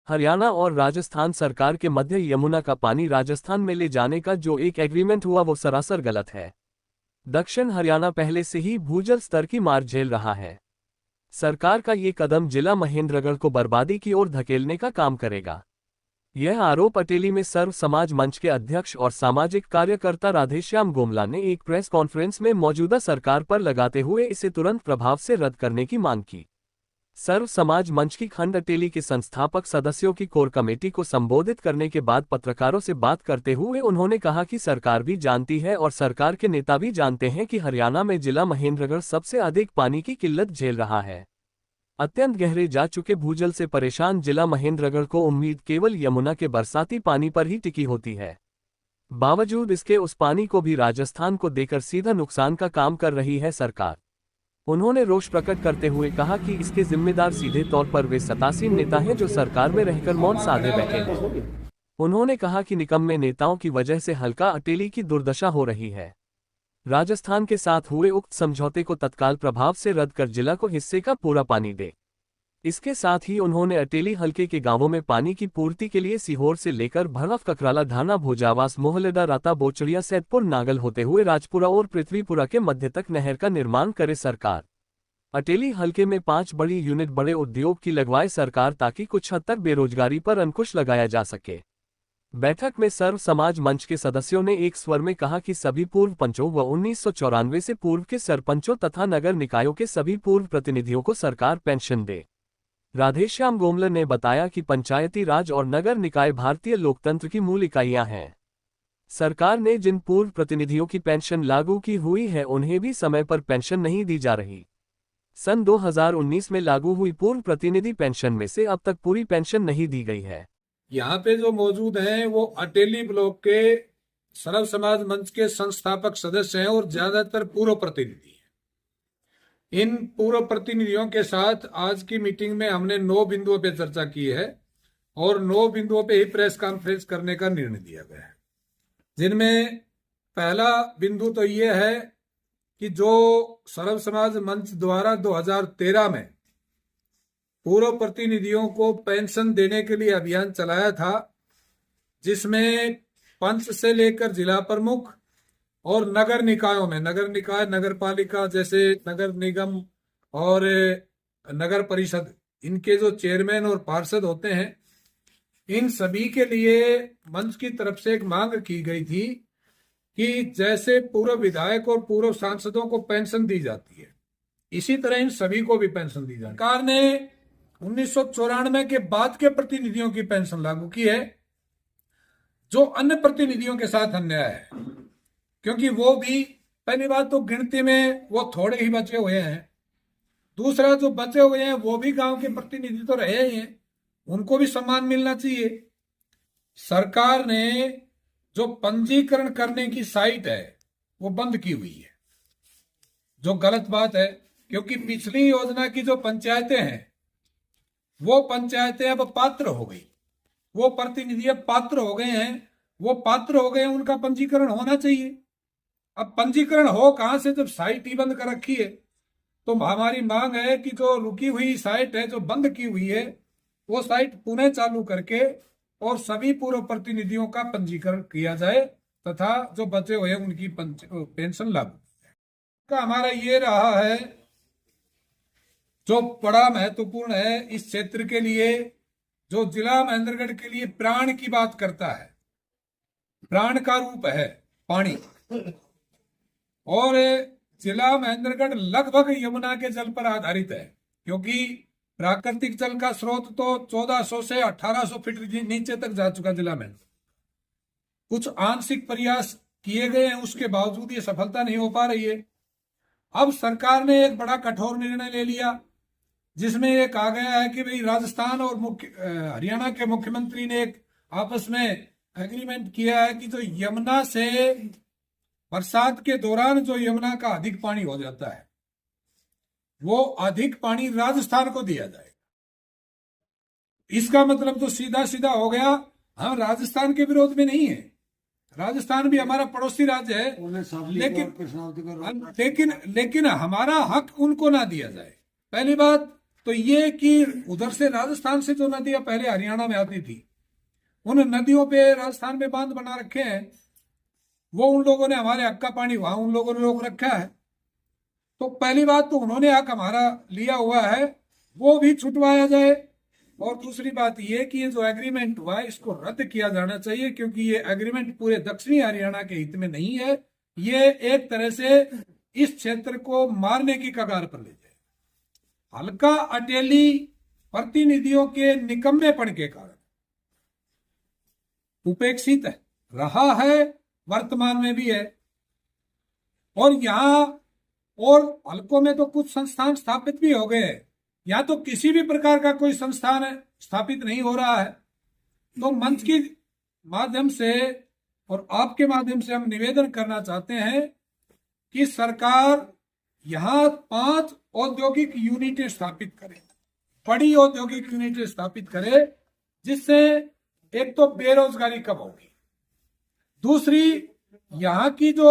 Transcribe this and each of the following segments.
हरियाणा और राजस्थान सरकार के मध्य यमुना का पानी राजस्थान में ले जाने का जो एक एग्रीमेंट हुआ वो सरासर गलत है। दक्षिण हरियाणा पहले से ही भूजल स्तर की मार झेल रहा है। सरकार का ये कदम जिला महेंद्रगढ़ को बर्बादी की ओर धकेलने का काम करेगा। यह आरोप अटेली में सर्व समाज मंच के अध्यक्ष और सामाजिक कार्यकर्ता राधेश्याम गोमला ने एक प्रेस कॉन्फ्रेंस में मौजूदा सरकार पर लगाते हुए इसे तुरंत प्रभाव से रद्द करने की मांग की। सर्व समाज मंच की खंड अटेली के संस्थापक सदस्यों की कोर कमेटी को संबोधित करने के बाद पत्रकारों से बात करते हुए उन्होंने कहा कि सरकार भी जानती है और सरकार के नेता भी जानते हैं कि हरियाणा में जिला महेंद्रगढ़ सबसे अधिक पानी की किल्लत झेल रहा है। अत्यंत गहरे जा चुके भूजल से परेशान जिला महेंद्रगढ़ को उम्मीद केवल यमुना के बरसाती पानी पर ही टिकी होती है। बावजूद इसके उस पानी को भी राजस्थान को देकर सीधा नुकसान का काम कर रही है सरकार। उन्होंने रोष प्रकट करते हुए कहा कि इसके जिम्मेदार सीधे तौर पर वे सत्तासीन नेता हैं जो सरकार में रहकर मौन साधे बैठे हैं। उन्होंने कहा कि निकम्मे नेताओं की वजह से हल्का अटेली की दुर्दशा हो रही है। राजस्थान के साथ हुए उक्त समझौते को तत्काल प्रभाव से रद्द कर जिला को हिस्से का पूरा पानी दे। इसके साथ ही उन्होंने अटेली हलके के गांवों में पानी की पूर्ति के लिए सीहोर से लेकर भरफ ककराला धाना भोजावास मोहलेदा राता बोचड़िया सैदपुर नागल होते हुए राजपुरा और पृथ्वीपुरा के मध्य तक नहर का निर्माण करे सरकार। अटेली हलके में 5 बड़ी यूनिट बड़े उद्योग की लगवाए सरकार ताकि कुछ हद तक बेरोजगारी पर अंकुश लगाया जा सके। बैठक में सर्व समाज मंच के सदस्यों ने एक स्वर में कहा कि सभी पूर्व पंचों व 1994 से पूर्व के सरपंचों तथा नगर निकायों के सभी पूर्व प्रतिनिधियों को सरकार पेंशन दे। राधेश्याम गोमला ने बताया कि पंचायती राज और नगर निकाय भारतीय लोकतंत्र की मूल इकाइयां हैं। सरकार ने जिन पूर्व प्रतिनिधियों की पेंशन लागू की हुई है उन्हें भी समय पर पेंशन नहीं दी जा रही। सन 2019 में लागू हुई पूर्व प्रतिनिधि पेंशन में से अब तक पूरी पेंशन नहीं दी गई है। यहाँ पे जो मौजूद हैं वो अटेली ब्लॉक के सर्व समाज मंच के संस्थापक सदस्य हैं और ज्यादातर पूर्व प्रतिनिधि हैं। इन पूर्व प्रतिनिधियों के साथ आज की मीटिंग में हमने 9 बिंदुओं पे चर्चा की है और 9 बिंदुओं पे ही प्रेस कॉन्फ्रेंस करने का निर्णय दिया गया है, जिनमें पहला बिंदु तो ये है कि जो सर्व समाज मंच द्वारा 2013 में पूर्व प्रतिनिधियों को पेंशन देने के लिए अभियान चलाया था, जिसमें पंच से लेकर जिला प्रमुख और नगर निकायों में नगर निकाय नगर पालिका जैसे नगर निगम और नगर परिषद इनके जो चेयरमैन और पार्षद होते हैं, इन सभी के लिए मंच की तरफ से एक मांग की गई थी कि जैसे पूर्व विधायक और पूर्व सांसदों को पेंशन दी जाती है इसी तरह इन सभी को भी पेंशन दी जाए। सरकार ने 1994 के बाद के प्रतिनिधियों की पेंशन लागू की है, जो अन्य प्रतिनिधियों के साथ अन्याय है, क्योंकि वो भी पहली बात तो गिनती में वो थोड़े ही बचे हुए हैं। दूसरा जो बचे हुए हैं वो भी गांव के प्रतिनिधि तो रहे ही हैं, उनको भी सम्मान मिलना चाहिए। सरकार ने जो पंजीकरण करने की साइट है वो बंद की हुई है, जो गलत बात है, क्योंकि पिछली योजना की जो पंचायतें हैं वो पंचायतें अब पात्र हो गई, वो प्रतिनिधि अब पात्र हो गए हैं, वो पात्र हो गए हैं, उनका पंजीकरण होना चाहिए। अब पंजीकरण हो कहां से जब साइट ही बंद कर रखी है। तो हमारी मांग है कि जो रुकी हुई साइट है, जो बंद की हुई है, वो साइट पुनः चालू करके और सभी पूर्व प्रतिनिधियों का पंजीकरण किया जाए तथा जो बचे हुए उनकी पेंशन लागू का हमारा ये रहा है जो बड़ा महत्वपूर्ण है इस क्षेत्र के लिए, जो जिला महेंद्रगढ़ के लिए प्राण की बात करता है। प्राण का रूप है पानी, और जिला महेंद्रगढ़ लगभग यमुना के जल पर आधारित है, क्योंकि प्राकृतिक जल का स्रोत तो 1400 से 1800 फीट नीचे तक जा चुका जिला में। कुछ आंशिक प्रयास किए गए हैं, उसके बावजूद ये सफलता नहीं हो पा रही है। अब सरकार ने एक बड़ा कठोर निर्णय ले लिया, जिसमें ये कहा गया है कि भाई राजस्थान और हरियाणा के मुख्यमंत्री ने एक आपस में एग्रीमेंट किया है कि जो यमुना से बरसात के दौरान जो यमुना का अधिक पानी हो जाता है वो अधिक पानी राजस्थान को दिया जाएगा। इसका मतलब तो सीधा सीधा हो गया, हम राजस्थान के विरोध में नहीं है, राजस्थान भी हमारा पड़ोसी राज्य है, लेकिन हमारा हक उनको ना दिया जाए। पहली बात, तो ये कि उधर से राजस्थान से जो नदियां पहले हरियाणा में आती थी, उन नदियों पे राजस्थान में बांध बना रखे हैं, वो उन लोगों ने हमारे हक का पानी वहां उन लोगों ने रोक रखा है। तो पहली बात तो उन्होंने हक हमारा लिया हुआ है, वो भी छुटवाया जाए। और दूसरी बात ये कि ये जो एग्रीमेंट हुआ है इसको रद्द किया जाना चाहिए, क्योंकि ये एग्रीमेंट पूरे दक्षिणी हरियाणा के हित में नहीं है। ये एक तरह से इस क्षेत्र को मारने की कगार पर ले जाए। हल्का अटेली प्रतिनिधियों के निकम्मेपन के कारण उपेक्षित रहा है, वर्तमान में भी है। और यहाँ और हल्कों में तो कुछ संस्थान स्थापित भी हो गए हैं, या तो किसी भी प्रकार का कोई संस्थान स्थापित नहीं हो रहा है। तो मंच के माध्यम से और आपके माध्यम से हम निवेदन करना चाहते हैं कि सरकार यहाँ 5 औद्योगिक यूनिटें स्थापित करे, बड़ी औद्योगिक यूनिटें स्थापित करे, जिससे एक तो बेरोजगारी कम होगी, दूसरी यहाँ की जो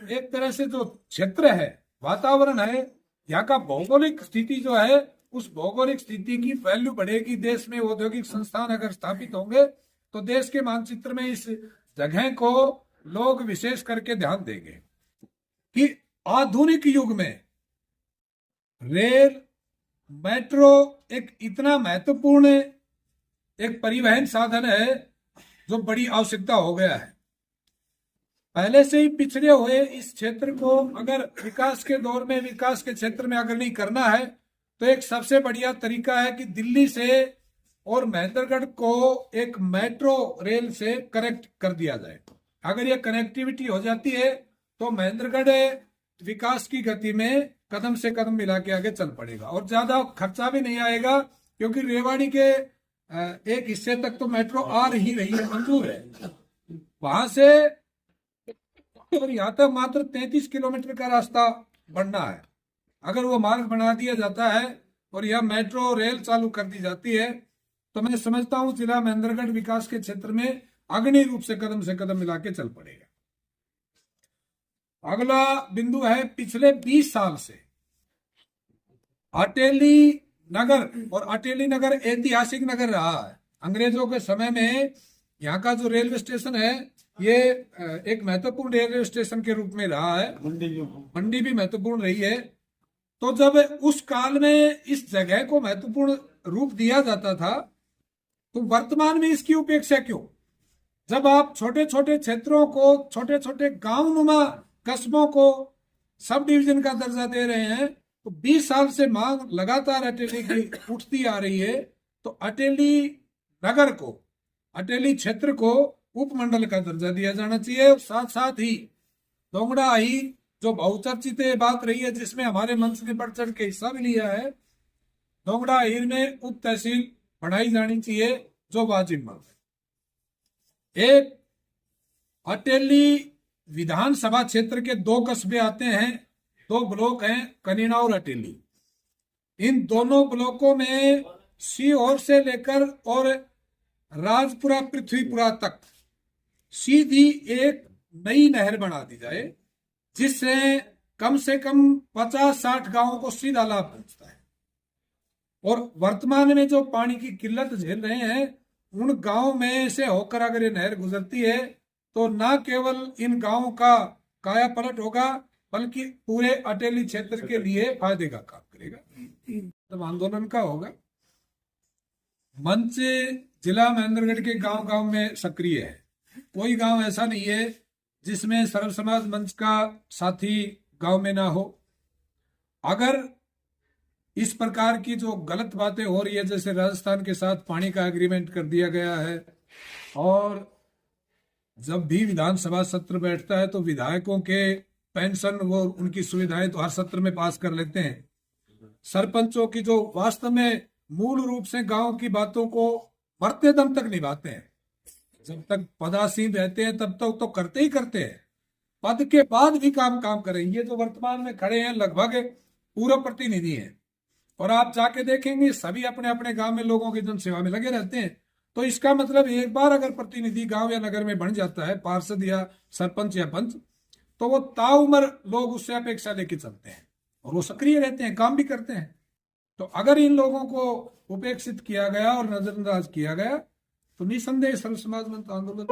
एक तरह से जो क्षेत्र है, वातावरण है, यहाँ का भौगोलिक स्थिति जो है, उस भौगोलिक स्थिति की वैल्यू बढ़ेगी। देश में औद्योगिक संस्थान अगर स्थापित होंगे तो देश के मानचित्र में इस जगह को लोग विशेष करके ध्यान देंगे कि आधुनिक युग में रेल, मेट्रो एक इतना महत्वपूर्ण एक परिवहन साधन है जो बड़ी आवश्यकता हो गया है। पहले से ही पिछड़े हुए इस क्षेत्र को अगर विकास के दौर में, विकास के क्षेत्र में अगर नहीं करना है, तो एक सबसे बढ़िया तरीका है कि दिल्ली से और महेंद्रगढ़ को एक मेट्रो रेल से कनेक्ट कर दिया जाए। अगर ये कनेक्टिविटी हो जाती है तो महेंद्रगढ़ विकास की गति में कदम से कदम मिला के आगे चल पड़ेगा, और ज्यादा खर्चा भी नहीं आएगा, क्योंकि रेवाड़ी के एक हिस्से तक तो मेट्रो आ ही रही है, मंजूर है। वहां से और यहाँ तक मात्र 33 किलोमीटर का रास्ता बनना है। अगर वो मार्ग बना दिया जाता है और यह मेट्रो रेल चालू कर दी जाती है, तो मैं समझता हूँ जिला महेंद्रगढ़ विकास के क्षेत्र में अग्रणी रूप से कदम मिला के चल पड़ेगा। अगला बिंदु है, पिछले 20 साल से अटेली नगर, और अटेली नगर ऐतिहासिक नगर रहा है। अंग्रेजों के समय में यहाँ का जो रेलवे स्टेशन है, ये एक महत्वपूर्ण रेलवे स्टेशन के रूप में रहा है। मंडी भी महत्वपूर्ण रही है। तो जब उस काल में इस जगह को महत्वपूर्ण रूप दिया जाता था, तो वर्तमान में इसकी उपेक्षा क्यों? जब आप छोटे छोटे क्षेत्रों को, छोटे छोटे गांव नुमा कस्बों को सब डिवीजन का दर्जा दे रहे हैं, तो 20 साल से मांग लगातार अटेली की उठती आ रही है। तो अटेली नगर को, अटेली क्षेत्र को उपमंडल का दर्जा दिया जाना चाहिए। साथ साथ ही दोंगड़ा अहीर जो बहुचर्चित बात रही है, जिसमें हमारे मंच ने बढ़ चढ़ के हिस्सा भी लिया है, दोंगड़ा अहीर में उप तहसील बढ़ाई जानी चाहिए, जो वाजिब मांग है। एक अटेली विधानसभा क्षेत्र के 2 कस्बे आते हैं, 2 ब्लॉक हैं, कनीना और अटेली। इन दोनों ब्लॉकों में सीहोर से लेकर और राजपुरा पृथ्वीपुरा तक सीधी एक नई नहर बना दी जाए, जिससे कम से कम 50-60 गांवों को सीधा लाभ पहुंचता है। और वर्तमान में जो पानी की किल्लत झेल रहे हैं, उन गांवों में से होकर अगर ये नहर गुजरती है, तो न केवल इन गांवों का काया पलट होगा, बल्कि पूरे अटेली क्षेत्र के लिए फायदे का काम करेगा। तब आंदोलन का होगा। मंच जिला महेंद्रगढ़ के गांव गांव में सक्रिय है। कोई गांव ऐसा नहीं है जिसमें सर्व समाज मंच का साथी गांव में ना हो। अगर इस प्रकार की जो गलत बातें हो रही है, जैसे राजस्थान के साथ पानी का एग्रीमेंट कर दिया गया है, और जब भी विधानसभा सत्र बैठता है तो विधायकों के पेंशन, वो उनकी सुविधाएं तो हर सत्र में पास कर लेते हैं। सरपंचों की जो वास्तव में मूल रूप से गांव की बातों को मरते दम तक निभाते हैं, जब तक पदासीन रहते हैं तब तक तो करते ही करते हैं, पद के बाद भी काम करें। ये जो वर्तमान में खड़े हैं लगभग पूर्व प्रतिनिधि हैं, और आप जाके देखेंगे सभी अपने अपने गांव में लोगों की जनसेवा में लगे रहते हैं। तो इसका मतलब एक बार अगर प्रतिनिधि गांव या नगर में बन जाता है, पार्षद या सरपंच या पंच, तो वो ताउम्र लोग उससे अपेक्षा लेके चलते हैं, और वो सक्रिय रहते हैं, काम भी करते हैं। तो अगर इन लोगों को उपेक्षित किया गया और नजरअंदाज किया गया तो निसंदेह सर्व समाज मंच आंदोलन।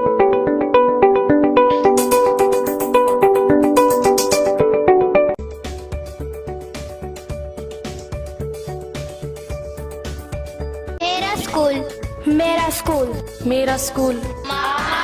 मेरा स्कूल, मेरा स्कूल, मेरा स्कूल, माँ